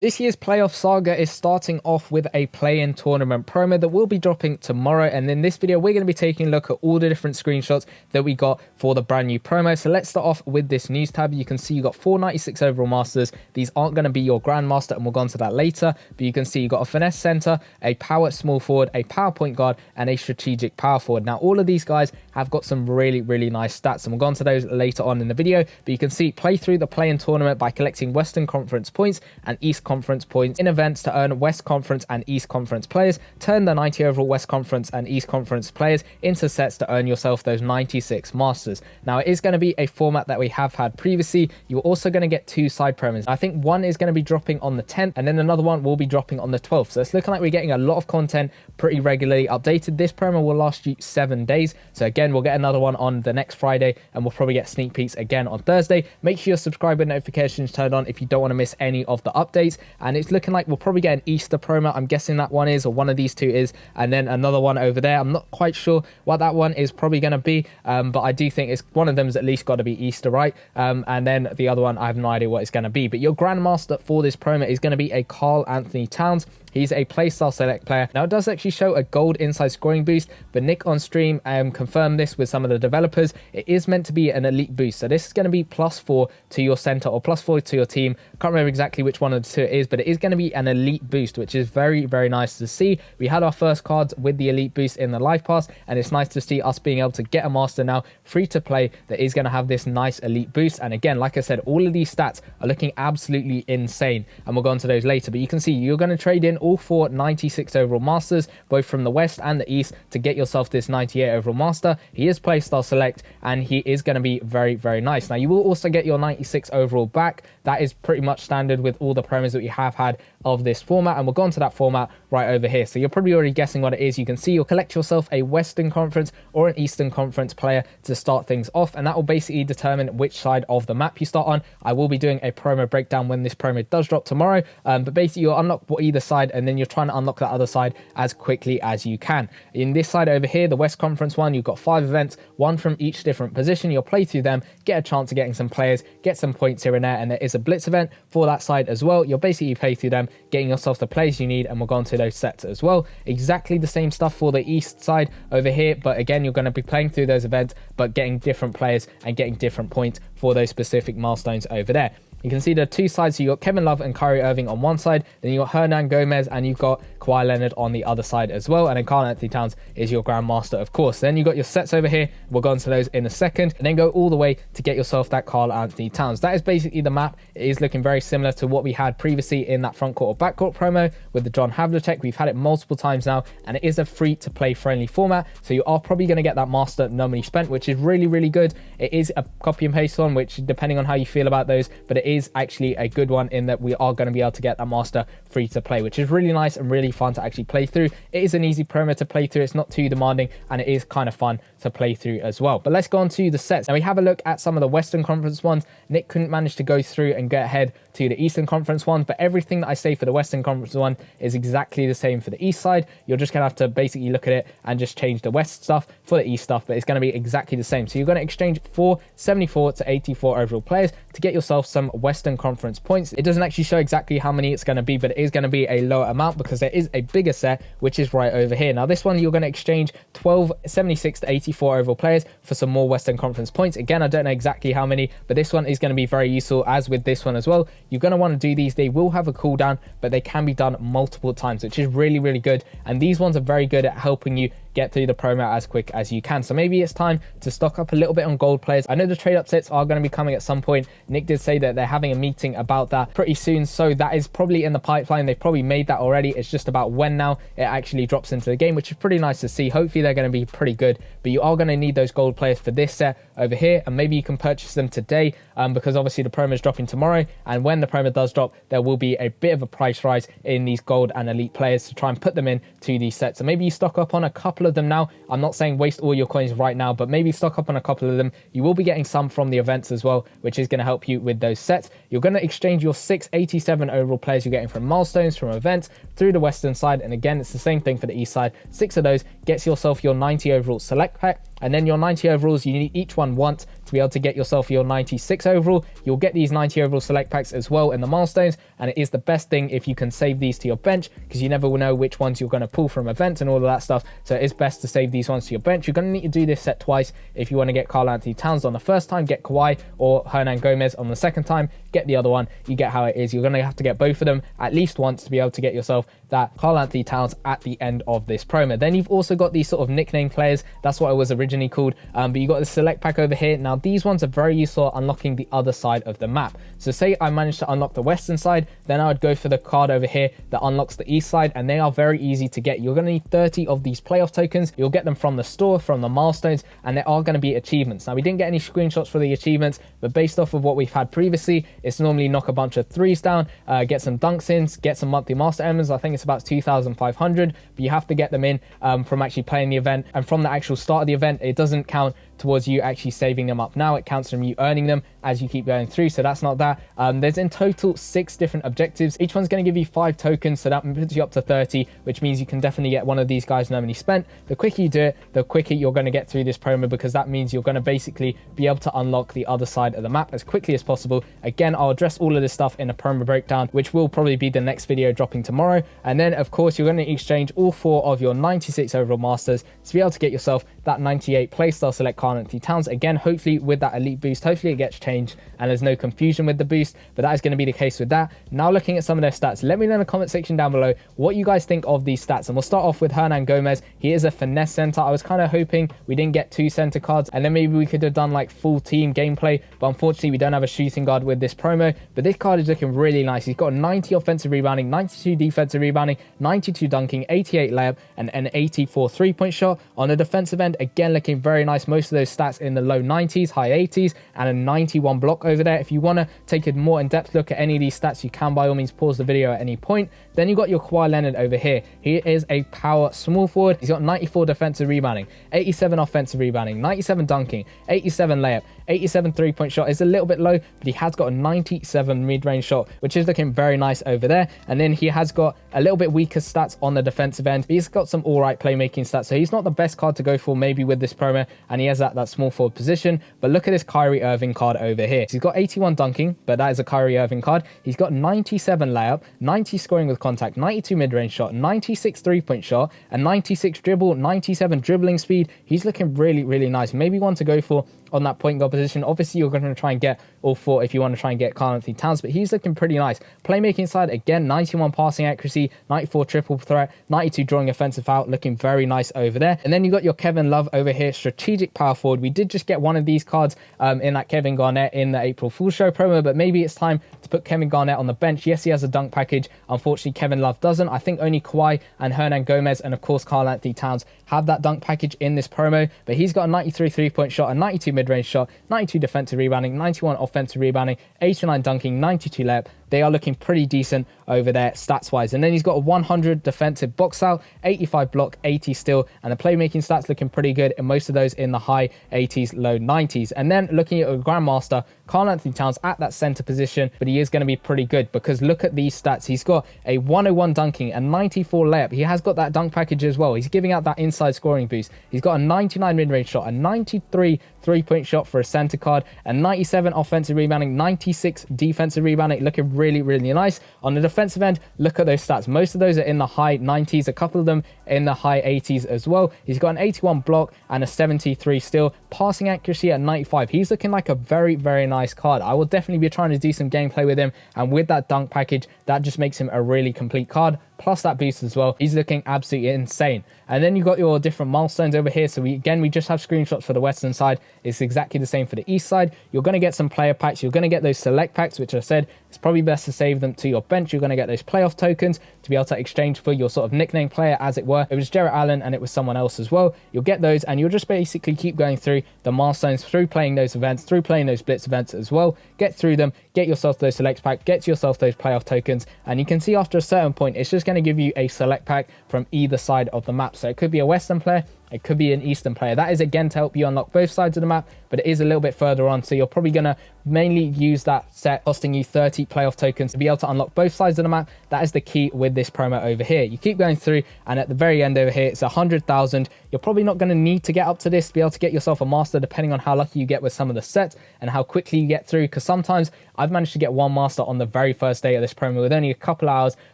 This year's playoff saga is starting off with a play-in tournament promo that will be dropping tomorrow, and in this video we're going to be taking a look at all the different screenshots that we got for the brand new promo. So let's start off with this news tab. You can see you got 496 overall masters. These aren't going to be your grandmaster, and we'll go on to that later, but you can see you got a finesse center, a power small forward, a power point guard, and a strategic power forward. Now all of these guys have got some really nice stats, and we'll go on to those later on in the video, but you can see play through the play-in tournament by collecting Western Conference points and East Conference points in events to earn West Conference and East Conference players. Turn the 90 overall West Conference and East Conference players into sets to earn yourself those 96 masters. Now it is going to be a format that we have had previously. You're also going to get two side promos. I think one is going to be dropping on the 10th and then another one will be dropping on the 12th. So it's looking like we're getting a lot of content pretty regularly updated. This promo will last you 7 days. So again, we'll get another one on the next Friday and we'll probably get sneak peeks again on Thursday. Make sure your subscriber notifications turned on if you don't want to miss any of the updates. And it's looking like we'll probably get an Easter promo. I'm guessing that one is, or one of these two is, and then another one over there. I'm not quite sure what that one is probably going to be, but I do think it's one of them's at least got to be Easter, right? And then the other one, I have no idea what it's going to be. But your grandmaster for this promo is going to be a Karl-Anthony Towns. He's a playstyle select player. Now it does actually show a gold inside scoring boost, but Nick on stream confirmed this with some of the developers. It is meant to be an elite boost. So this is going to be +4 to your center or +4 to your team. Can't remember exactly which one of the two it is, but it is going to be an elite boost, which is very nice to see. We had our first cards with the elite boost in the live pass, and it's nice to see us being able to get a master now free to play that is going to have this nice elite boost. And again, like I said, all of these stats are looking absolutely insane, and we'll go on to those later. But you can see you're going to trade in all 4 96 overall masters, both from the West and the East, to get yourself this 98 overall master. He is playstyle select, and he is going to be very nice. Now you will also get your 96 overall back. That is pretty much standard with all the promos that we have had of this format, and we'll go on to that format right over here. So you're probably already guessing what it is. You can see you'll collect yourself a Western Conference or an Eastern Conference player to start things off, and that will basically determine which side of the map you start on. I will be doing a promo breakdown when this promo does drop tomorrow, but basically you'll unlock either side, and then you're trying to unlock that other side as quickly as you can. In this side over here, the West Conference one, you've got 5 events, one from each different position. You'll play through them, get a chance of getting some players, get some points here and there, and there is a blitz event for that side as well. You'll basically play through them, getting yourself the players you need, and we'll go on to those sets as well. Exactly the same stuff for the East side over here, but again, you're going to be playing through those events, but getting different players and getting different points for those specific milestones over there. You can see the two sides. So you got Kevin Love and Kyrie Irving on one side, then you got Hernan Gomez and you've got Kawhi Leonard on the other side as well, and then Karl-Anthony Towns is your grandmaster, of course. Then you got your sets over here. We'll go into those in a second, and then go all the way to get yourself that Karl-Anthony Towns. That is basically the map. It is looking very similar to what we had previously in that front court or backcourt promo with the John Havlicek. We've had it multiple times now, and it is a free to play friendly format, so you are probably going to get that master no money spent, which is really good. It is a copy and paste one, which depending on how you feel about those, but it is actually a good one in that we are going to be able to get that master free to play, which is really nice and really fun to actually play through. It is an easy promo to play through. It's not too demanding, and it is kind of fun to play through as well. But let's go on to the sets. Now we have a look at some of the Western Conference ones. Nick couldn't manage to go through and get ahead to the Eastern Conference ones, but everything that I say for the Western Conference one is exactly the same for the East side. You're just going to have to basically look at it and just change the West stuff for the East stuff, but it's going to be exactly the same. So you're going to exchange 4 74 to 84 overall players to get yourself some Western Conference points. It doesn't actually show exactly how many it's going to be, but it is going to be a lower amount because there is a bigger set, which is right over here. Now this one, you're going to exchange 12 76 to 84 overall players for some more Western Conference points. Again, I don't know exactly how many, but this one is going to be very useful, as with this one as well. You're going to want to do these. They will have a cooldown, but they can be done multiple times, which is really good, and these ones are very good at helping you get through the promo as quick as you can. So maybe it's time to stock up a little bit on gold players. I know the trade up sets are going to be coming at some point. Nick did say that they're having a meeting about that pretty soon, so that is probably in the pipeline. They've probably made that already. It's just about when now it actually drops into the game, which is pretty nice to see. Hopefully they're going to be pretty good, but you are going to need those gold players for this set over here, and maybe you can purchase them today because obviously the promo is dropping tomorrow, and when the promo does drop, there will be a bit of a price rise in these gold and elite players to try and put them in to these sets. So maybe you stock up on a couple of them now. I'm not saying waste all your coins right now, but maybe stock up on a couple of them. You will be getting some from the events as well, which is going to help you with those sets. You're going to exchange your 687 overall players you're getting from milestones, from events, through the Western side, and again, it's the same thing for the East side. 6 of those gets yourself your 90 overall select pack, And then your 90 overalls, you need each one once to be able to get yourself your 96 overall. You'll get these 90 overall select packs as well in the milestones, and it is the best thing if you can save these to your bench, because you never will know which ones you're going to pull from events and all of that stuff. So it is best to save these ones to your bench. You're going to need to do this set twice if you want to get Karl-Anthony Towns on the first time, get Kawhi, or Hernan Gomez on the second time, get the other one. You get how it is. You're going to have to get both of them at least once to be able to get yourself that Karl-Anthony Towns at the end of this promo. Then you've also got these sort of nickname players. That's what it was originally called. But you got the select pack over here. Now these ones are very useful at unlocking the other side of the map. So say I managed to unlock the western side, then I would go for the card over here that unlocks the east side, and they are very easy to get. You're going to need 30 of these playoff tokens. You'll get them from the store, from the milestones, and there are going to be achievements. Now we didn't get any screenshots for the achievements, but based off of what we've had previously, it's normally knock a bunch of threes down, get some dunks in, get some monthly master emblems. I think it's about 2,500, but you have to get them in from actually playing the event, and from the actual start of the event, it doesn't count towards you actually saving them up now. It counts from you earning them as you keep going through, so that's not that. There's in total 6 different objectives. Each one's going to give you 5 tokens, so that puts you up to 30, which means you can definitely get one of these guys normally spent. The quicker you do it, the quicker you're going to get through this promo, because that means you're going to basically be able to unlock the other side of the map as quickly as possible. Again, I'll address all of this stuff in a promo breakdown, which will probably be the next video dropping tomorrow. And then of course you're going to exchange all 4 of your 96 overall masters to be able to get yourself that 98 playstyle select Karl-Anthony Towns. Again, hopefully with that elite boost, hopefully it gets changed and there's no confusion with the boost, but that is going to be the case with that. Now looking at some of their stats, let me know in the comment section down below what you guys think of these stats. And we'll start off with Hernan Gomez. He is a finesse center. I was kind of hoping we didn't get 2 center cards, and then maybe we could have done like full team gameplay, but unfortunately we don't have a shooting guard with this promo. But this card is looking really nice. He's got a 90 offensive rebounding, 92 defensive rebounding, 92 dunking, 88 layup, and an 84 3-point shot. On the defensive end, again looking very nice. Most of those stats in the low 90s, high 80s, and a 91 block over there. If you want to take a more in-depth look at any of these stats, you can by all means pause the video at any point. Then you got your Kawhi Leonard over here. He is a power small forward. He's got 94 defensive rebounding, 87 offensive rebounding, 97 dunking, 87 layup, 87 3-point shot. Is a little bit low, but he has got a 97 mid-range shot, which is looking very nice over there. And then he has got a little bit weaker stats on the defensive end. He's got some all right playmaking stats, so he's not the best card to go for maybe with this promo, and he has that small forward position. But look at this Kyrie Irving card over here. He's got 81 dunking, but that is a Kyrie Irving card. He's got 97 layup, 90 scoring with contact, 92 mid-range shot, 96 3-point shot, and 96 dribble, 97 dribbling speed. He's looking really, really nice. Maybe one to go for on that point guard position. Obviously, you're going to try and get all 4 if you want to try and get Karl-Anthony Towns, but he's looking pretty nice. Playmaking side, again, 91 passing accuracy, 94 triple threat, 92 drawing offensive foul, looking very nice over there. And then you got your Kevin Love over here, strategic power forward. We did just get one of these cards in that Kevin Garnett in the April Fool's Show promo, but maybe it's time to put Kevin Garnett on the bench. Yes, he has a dunk package. Unfortunately, Kevin Love doesn't. I think only Kawhi and Hernan Gomez and of course Karl-Anthony Towns have that dunk package in this promo, but he's got a 93 3-point shot, a 92 mid-range shot, 92 defensive rebounding, 91 offensive rebounding, 89 dunking, 92 layup. They are looking pretty decent over there stats wise. And then he's got a 100 defensive box out, 85 block, 80 steal, and the playmaking stats looking pretty good, and most of those in the high 80s, low 90s. And then looking at a Grandmaster, Karl-Anthony Towns at that center position, but he is going to be pretty good because look at these stats. He's got a 101 dunking, a 94 layup. He has got that dunk package as well. He's giving out that inside scoring boost. He's got a 99 mid-range shot, a 93 3-point shot for a center card, a 97 offensive rebounding, 96 defensive rebounding, looking really, really nice. On the defensive end, look at those stats. Most of those are in the high 90s, a couple of them in the high 80s as well. He's got an 81 block and a 73 steal, passing accuracy at 95. He's looking like a very, very nice card. I will definitely be trying to do some gameplay with him, and with that dunk package, that just makes him a really complete card. Plus that boost as well. He's looking absolutely insane. And then you got your different milestones over here. So we just have screenshots for the western side. It's exactly the same for the east side. You're going to get some player packs. You're going to get those select packs, which I said it's probably best to save them to your bench. You're going to get those playoff tokens to be able to exchange for your sort of nickname player, as it were. It was Jarrett Allen and it was someone else as well. You'll get those, and you'll just basically keep going through the milestones, through playing those events, through playing those blitz events as well. Get through them, get yourself those select packs, get yourself those playoff tokens, and you can see after a certain point, it's just going to give you a select pack from either side of the map. So it could be a western player It could be an Eastern player. That is again to help you unlock both sides of the map, but it is a little bit further on. So you're probably going to mainly use that set costing you 30 playoff tokens to be able to unlock both sides of the map. That is the key with this promo over here. You keep going through, and at the very end over here, it's 100,000. You're probably not going to need to get up to this to be able to get yourself a master, depending on how lucky you get with some of the sets and how quickly you get through. Because sometimes I've managed to get one master on the very first day of this promo with only a couple hours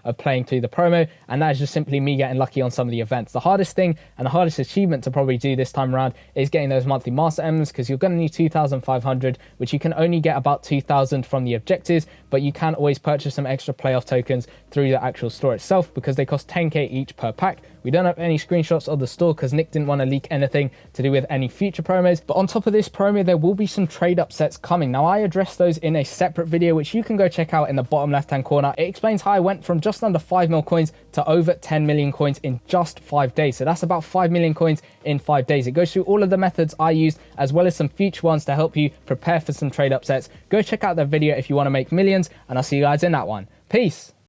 of playing through the promo, and that is just simply me getting lucky on some of the events. The hardest thing and the hardest achievement to probably do this time around is getting those monthly master emblems, because you're going to need 2,500, which you can only get about 2,000 from the objectives, but you can always purchase some extra playoff tokens through the actual store itself, because they cost 10k each per pack. We don't have any screenshots of the store because Nick didn't want to leak anything to do with any future promos. But on top of this promo, there will be some trade up sets coming. Now, I addressed those in a separate video, which you can go check out in the bottom left hand corner. It explains how I went from just under 5 mil coins to over 10 million coins in just 5 days. So that's about 5 million coins in 5 days. It goes through all of the methods I used, as well as some future ones to help you prepare for some trade up sets. Go check out that video if you want to make millions, and I'll see you guys in that one. Peace.